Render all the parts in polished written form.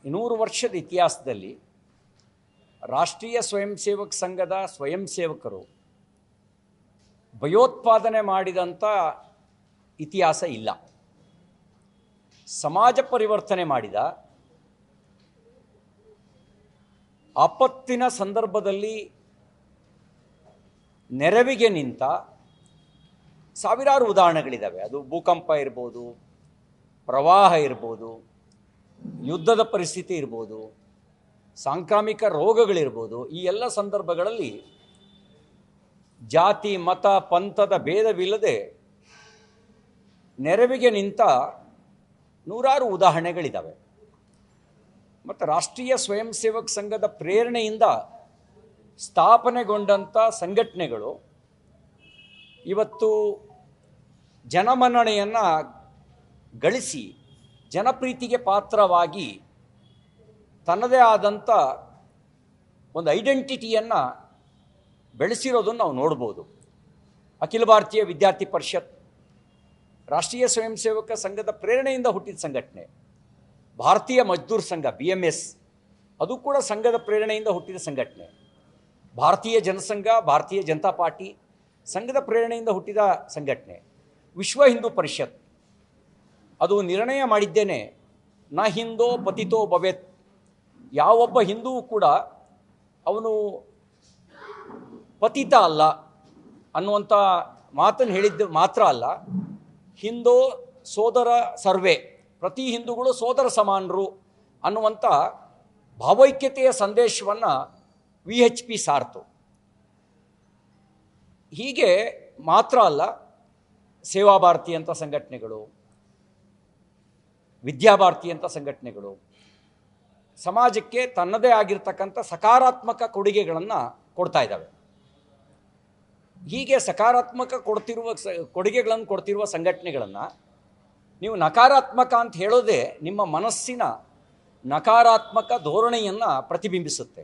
200 ವರ್ಷದ ಇತಿಹಾಸದಲ್ಲಿ ರಾಷ್ಟ್ರೀಯ ಸ್ವಯಂ ಸೇವಕ ಸಂಘದ ಸ್ವಯಂ ಸೇವಕರು ಭಯೋತ್ಪಾದನೆ ಮಾಡಿದಂಥ ಇತಿಹಾಸ ಇಲ್ಲ. ಸಮಾಜ ಪರಿವರ್ತನೆ ಮಾಡಿದ, ಆಪತ್ತಿನ ಸಂದರ್ಭದಲ್ಲಿ ನೆರವಿಗೆ ನಿಂತ ಸಾವಿರಾರು ಉದಾಹರಣೆಗಳಿದ್ದಾವೆ. ಅದು ಭೂಕಂಪ ಇರ್ಬೋದು, ಪ್ರವಾಹ ಇರ್ಬೋದು, ಯುದ್ಧದ ಪರಿಸ್ಥಿತಿ ಇರ್ಬೋದು, ಸಾಂಕ್ರಾಮಿಕ ರೋಗಗಳಿರ್ಬೋದು. ಈ ಎಲ್ಲ ಸಂದರ್ಭಗಳಲ್ಲಿ ಜಾತಿ ಮತ ಪಂಥದ ಭೇದವಿಲ್ಲದೆ ನೆರವಿಗೆ ನಿಂತ ನೂರಾರು ಉದಾಹರಣೆಗಳಿದ್ದಾವೆ. ಮತ್ತು ರಾಷ್ಟ್ರೀಯ ಸ್ವಯಂ ಸೇವಕ ಸಂಘದ ಪ್ರೇರಣೆಯಿಂದ ಸ್ಥಾಪನೆಗೊಂಡಂಥ ಸಂಘಟನೆಗಳು ಇವತ್ತು ಜನಮನ್ನಣೆಯನ್ನು ಗಳಿಸಿ ಜನಪ್ರೀತಿಗೆ ಪಾತ್ರವಾಗಿ ತನ್ನದೇ ಆದಂಥ ಒಂದು ಐಡೆಂಟಿಟಿಯನ್ನು ಬೆಳೆಸಿರೋದನ್ನು ನಾವು ನೋಡ್ಬೋದು. ಅಖಿಲ ಭಾರತೀಯ ವಿದ್ಯಾರ್ಥಿ ಪರಿಷತ್ ರಾಷ್ಟ್ರೀಯ ಸ್ವಯಂ ಸೇವಕ ಸಂಘದ ಪ್ರೇರಣೆಯಿಂದ ಹುಟ್ಟಿದ ಸಂಘಟನೆ. ಭಾರತೀಯ ಮಜ್ದೂರ್ ಸಂಘ BMS ಅದು ಕೂಡ ಸಂಘದ ಪ್ರೇರಣೆಯಿಂದ ಹುಟ್ಟಿದ ಸಂಘಟನೆ. ಭಾರತೀಯ ಜನಸಂಘ, ಭಾರತೀಯ ಜನತಾ ಪಾರ್ಟಿ ಸಂಘದ ಪ್ರೇರಣೆಯಿಂದ ಹುಟ್ಟಿದ ಸಂಘಟನೆ. ವಿಶ್ವ ಹಿಂದೂ ಪರಿಷತ್ ಅದು ನಿರ್ಣಯ ಮಾಡಿದ್ದೇನೆ, ನ ಹಿಂದೋ ಪತಿತೋ ಭವೇತ್, ಯಾವೊಬ್ಬ ಹಿಂದೂವು ಕೂಡ ಅವನು ಪತಿತ ಅಲ್ಲ ಅನ್ನುವಂಥ ಮಾತನ್ನು ಹೇಳಿದ್ದು ಮಾತ್ರ ಅಲ್ಲ, ಹಿಂದೋ ಸೋದರ ಸರ್ವೇ, ಪ್ರತಿ ಹಿಂದೂಗಳು ಸೋದರ ಸಮಾನರು ಅನ್ನುವಂಥ ಭಾವೈಕ್ಯತೆಯ ಸಂದೇಶವನ್ನು VHP ಸಾರ್ತು. ಹೀಗೆ ಮಾತ್ರ ಅಲ್ಲ, ಸೇವಾ ಭಾರತಿ ಅಂತ ಸಂಘಟನೆಗಳು, ವಿದ್ಯಾಭಾರತಿ ಅಂತ ಸಂಘಟನೆಗಳು ಸಮಾಜಕ್ಕೆ ತನ್ನದೇ ಆಗಿರ್ತಕ್ಕಂಥ ಸಕಾರಾತ್ಮಕ ಕೊಡುಗೆಗಳನ್ನು ಕೊಡ್ತಾ ಇದ್ದಾವೆ. ಹೀಗೆ ಸಕಾರಾತ್ಮಕ ಕೊಡುಗೆಗಳನ್ನು ಕೊಡ್ತಿರುವ ಸಂಘಟನೆಗಳನ್ನು ನೀವು ನಕಾರಾತ್ಮಕ ಅಂತ ಹೇಳೋದೇ ನಿಮ್ಮ ಮನಸ್ಸಿನ ನಕಾರಾತ್ಮಕ ಧೋರಣೆಯನ್ನು ಪ್ರತಿಬಿಂಬಿಸುತ್ತೆ.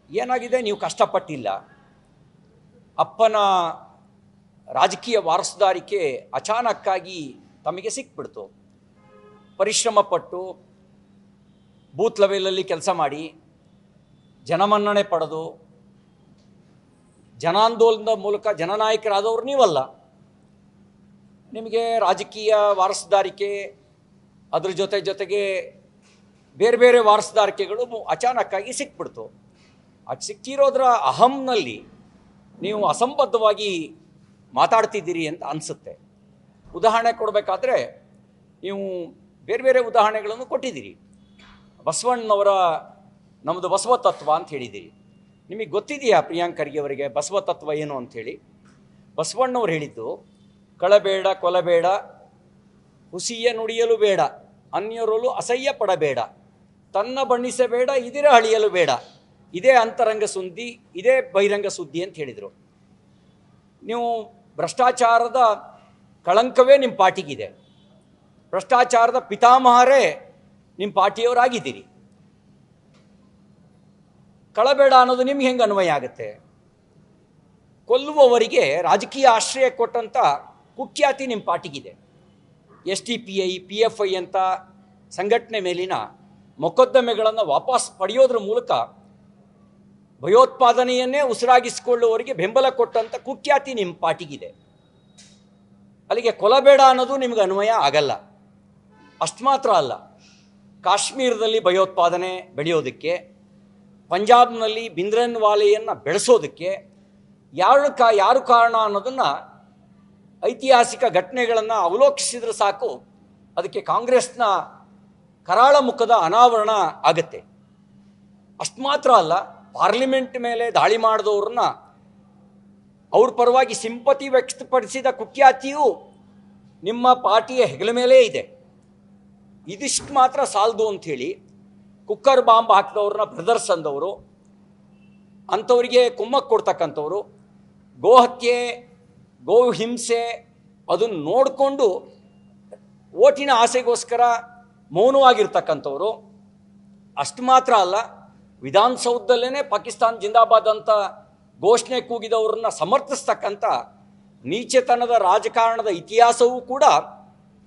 ಏನಾಗಿದೆ, ನೀವು ಕಷ್ಟಪಟ್ಟಿಲ್ಲ, ಅಪ್ಪನ ರಾಜಕೀಯ ವಾರಸುದಾರಿಕೆ ಅಚಾನಕ್ಕಾಗಿ ತಮಗೆ ಸಿಕ್ಬಿಡ್ತು, ಪರಿಶ್ರಮಪಟ್ಟು ಬೂತ್ ಲೆವೆಲಲ್ಲಿ ಕೆಲಸ ಮಾಡಿ ಜನಮನ್ನಣೆ ಪಡೆದು ಜನಾಂದೋಲನದ ಮೂಲಕ ಜನನಾಯಕರಾದವರು ನೀವಲ್ಲ. ನಿಮಗೆ ರಾಜಕೀಯ ವಾರಸುದಾರಿಕೆ ಅದ್ರ ಜೊತೆಗೆ ಬೇರೆ ಬೇರೆ ವಾರಸುದಾರಿಕೆಗಳು ಅಚಾನಕ್ಕಾಗಿ ಸಿಕ್ಬಿಡ್ತು. ಅದು ಸಿಕ್ಕಿರೋದ್ರ ಅಹಂನಲ್ಲಿ ನೀವು ಅಸಂಬದ್ಧವಾಗಿ ಮಾತಾಡ್ತಿದ್ದೀರಿ ಅಂತ ಅನಿಸುತ್ತೆ. ಉದಾಹರಣೆ ಕೊಡಬೇಕಾದ್ರೆ ನೀವು ಬೇರೆ ಬೇರೆ ಉದಾಹರಣೆಗಳನ್ನು ಕೊಟ್ಟಿದ್ದೀರಿ. ಬಸವಣ್ಣನವರ ನಮ್ಮದು ಬಸವ ತತ್ವ ಅಂತ ಹೇಳಿದ್ದೀರಿ. ನಿಮಗೆ ಗೊತ್ತಿದೆಯಾ ಪ್ರಿಯಾಂಕ್ ಖರ್ಗೆ ಅವರಿಗೆ ಬಸವ ತತ್ವ ಏನು ಅಂಥೇಳಿ? ಬಸವಣ್ಣವ್ರು ಹೇಳಿದ್ದು, ಕಳಬೇಡ ಕೊಲಬೇಡ, ಹುಸಿಯ ನುಡಿಯಲು ಬೇಡ, ಅನ್ಯರಲು ಅಸಹ್ಯ ಪಡಬೇಡ, ತನ್ನ ಬಣ್ಣಿಸಬೇಡ, ಇದಿರ ಅಳಿಯಲು ಬೇಡ, ಇದೇ ಅಂತರಂಗ ಸುದ್ದಿ, ಇದೇ ಬಹಿರಂಗ ಸುದ್ದಿ ಅಂತ ಹೇಳಿದರು. ನೀವು ಭ್ರಷ್ಟಾಚಾರದ ಕಳಂಕವೇ ನಿಮ್ಮ ಪಾರ್ಟಿಗಿದೆ, ಭ್ರಷ್ಟಾಚಾರದ ಪಿತಾಮಹರೇ ನಿಮ್ಮ ಪಾರ್ಟಿಯವರಾಗಿದ್ದೀರಿ. ಕಳಬೇಡ ಅನ್ನೋದು ನಿಮ್ಗೆ ಹೆಂಗೆ ಅನ್ವಯ ಆಗುತ್ತೆ? ಕೊಲ್ಲುವವರಿಗೆ ರಾಜಕೀಯ ಆಶ್ರಯ ಕೊಟ್ಟಂಥ ಕುಖ್ಯಾತಿ ನಿಮ್ಮ ಪಾರ್ಟಿಗಿದೆ. SDPI PFI ಅಂತ ಸಂಘಟನೆ ಮೇಲಿನ ಮೊಕದ್ದಮೆಗಳನ್ನು ವಾಪಸ್ ಪಡೆಯೋದ್ರ ಮೂಲಕ ಭಯೋತ್ಪಾದನೆಯನ್ನೇ ಉಸಿರಾಗಿಸಿಕೊಳ್ಳುವವರಿಗೆ ಬೆಂಬಲ ಕೊಟ್ಟಂಥ ಕುಖ್ಯಾತಿ ನಿಮ್ಮ ಪಾರ್ಟಿಗಿದೆ. ಅಲ್ಲಿಗೆ ಕೊಲಬೇಡ ಅನ್ನೋದು ನಿಮ್ಗೆ ಅನ್ವಯ ಆಗಲ್ಲ. ಅಷ್ಟು ಮಾತ್ರ ಅಲ್ಲ, ಕಾಶ್ಮೀರದಲ್ಲಿ ಭಯೋತ್ಪಾದನೆ ಬೆಳೆಯೋದಕ್ಕೆ, ಪಂಜಾಬ್ನಲ್ಲಿ ಭಿಂದ್ರನ್ವಾಲೆಯನ್ನು ಬೆಳೆಸೋದಕ್ಕೆ ಯಾರು ಕಾರಣ ಅನ್ನೋದನ್ನು ಐತಿಹಾಸಿಕ ಘಟನೆಗಳನ್ನು ಅವಲೋಕಿಸಿದ್ರೆ ಸಾಕು, ಅದಕ್ಕೆ ಕಾಂಗ್ರೆಸ್ನ ಕರಾಳ ಮುಖದ ಅನಾವರಣ ಆಗುತ್ತೆ. ಅಷ್ಟು ಮಾತ್ರ ಅಲ್ಲ, ಪಾರ್ಲಿಮೆಂಟ್ ಮೇಲೆ ದಾಳಿ ಮಾಡಿದವ್ರನ್ನ ಅವ್ರ ಪರವಾಗಿ ಸಿಂಪತಿ ವ್ಯಕ್ತಪಡಿಸಿದ ಕುಖ್ಯಾತಿಯು ನಿಮ್ಮ ಪಾರ್ಟಿಯ ಹೆಗಲ ಮೇಲೇ ಇದೆ. ಇದಿಷ್ಟು ಮಾತ್ರ ಸಾಲದು ಅಂಥೇಳಿ ಕುಕ್ಕರ್ ಬಾಂಬ್ ಹಾಕಿದವ್ರನ್ನ ಬ್ರದರ್ಸ್ ಅಂದವರು, ಅಂಥವರಿಗೆ ಕುಮ್ಮಕ್ಕೆ ಕೊಡ್ತಕ್ಕಂಥವ್ರು, ಗೋಹತ್ಯೆ ಗೋ ಹಿಂಸೆ ಅದನ್ನು ನೋಡಿಕೊಂಡು ಓಟಿನ ಆಸೆಗೋಸ್ಕರ ಮೌನವಾಗಿರ್ತಕ್ಕಂಥವ್ರು. ಅಷ್ಟು ಮಾತ್ರ ಅಲ್ಲ, ವಿಧಾನಸೌಧದಲ್ಲೇ ಪಾಕಿಸ್ತಾನ್ ಜಿಂದಾಬಾದ್ ಅಂತ ಘೋಷಣೆ ಕೂಗಿದವ್ರನ್ನ ಸಮರ್ಥಿಸ್ತಕ್ಕಂಥ ನೀಚತನದ ರಾಜಕಾರಣದ ಇತಿಹಾಸವೂ ಕೂಡ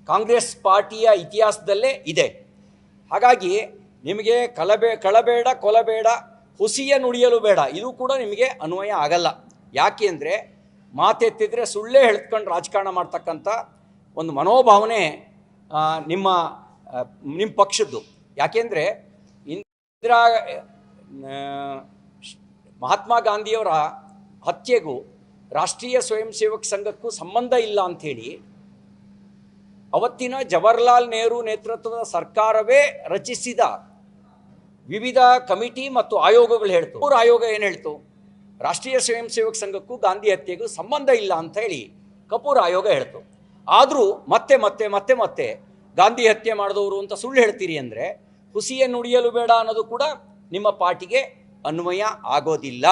ಕಾಂಗ್ರೆಸ್ ಪಾರ್ಟಿಯ ಇತಿಹಾಸದಲ್ಲೇ ಇದೆ. ಹಾಗಾಗಿ ನಿಮಗೆ ಕಳಬೇಡ ಕೊಲಬೇಡ, ಹುಸಿಯ ನುಡಿಯಲು ಬೇಡ, ಇದು ಕೂಡ ನಿಮಗೆ ಅನ್ವಯ ಆಗಲ್ಲ. ಯಾಕೆ ಅಂದರೆ ಮಾತೆತ್ತಿದ್ರೆ ಸುಳ್ಳೇ ಹೇಳ್ಕೊಂಡು ರಾಜಕಾರಣ ಮಾಡ್ತಕ್ಕಂಥ ಒಂದು ಮನೋಭಾವನೆ ನಿಮ್ಮ ಪಕ್ಷದ್ದು. ಯಾಕೆಂದರೆ ಇಂದಿರಾ ಮಹಾತ್ಮ ಗಾಂಧಿಯವರ ಹತ್ಯೆಗೂ ರಾಷ್ಟ್ರೀಯ ಸ್ವಯಂ ಸೇವಕ ಸಂಘಕ್ಕೂ ಸಂಬಂಧ ಇಲ್ಲ ಅಂಥೇಳಿ ಅವತ್ತಿನ ಜವಾಹರ್ಲಾಲ್ ನೆಹರು ನೇತೃತ್ವದ ಸರ್ಕಾರವೇ ರಚಿಸಿದ ವಿವಿಧ ಕಮಿಟಿ ಮತ್ತು ಆಯೋಗಗಳು ಹೇಳ್ತು. ಅವ್ರ ಆಯೋಗ ಏನು ಹೇಳ್ತು? ರಾಷ್ಟ್ರೀಯ ಸ್ವಯಂ ಸೇವಕ ಸಂಘಕ್ಕೂ ಗಾಂಧಿ ಹತ್ಯೆಗೂ ಸಂಬಂಧ ಇಲ್ಲ ಅಂತ ಹೇಳಿ ಕಪೂರ್ ಆಯೋಗ ಹೇಳ್ತು. ಆದರೂ ಮತ್ತೆ ಮತ್ತೆ ಮತ್ತೆ ಮತ್ತೆ ಗಾಂಧಿ ಹತ್ಯೆ ಮಾಡಿದವರು ಅಂತ ಸುಳ್ಳು ಹೇಳ್ತೀರಿ ಅಂದರೆ ಹುಸಿಯ ನುಡಿಯಲು ಬೇಡ ಅನ್ನೋದು ಕೂಡ ನಿಮ್ಮ ಪಾರ್ಟಿಗೆ ಅನ್ವಯ ಆಗೋದಿಲ್ಲ.